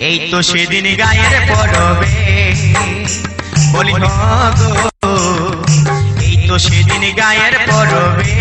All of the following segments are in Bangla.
এই তো সেদিন গায়ের পরবে বলি গো, এই তো সেদিন গায়ের পরবে।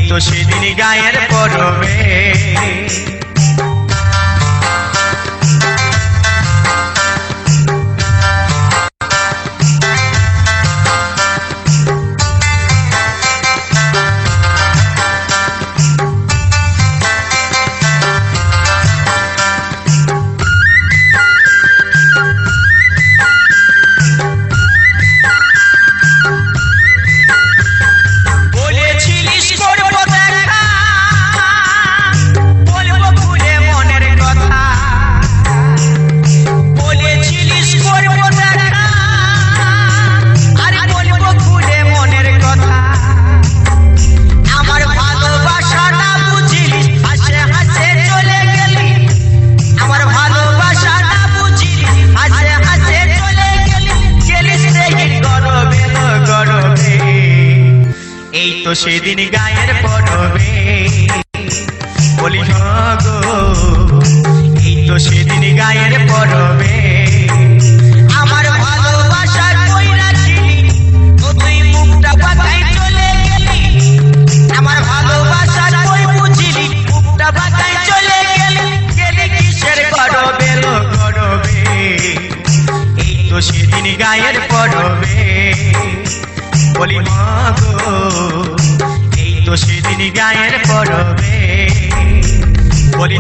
তো সেদিন গায়ের পরবে। এই তো সেদিন গায়ের পরবে বলি গো, এই তো সেদিন গায়ের পরবে। আমার ভালোবাসার কই রাখিলি ও তুই মুখটা বাঁকাই চলে গেলি, আমার ভালোবাসার কই বুঝিলি মুখটা বাঁকাই চলে গেলি, গেলি কিসের গরবে লো গরবে। এই তো সেদিন গায়ের পরবে বলি গো, এই তো সেদিন গায়ের পরবে বলি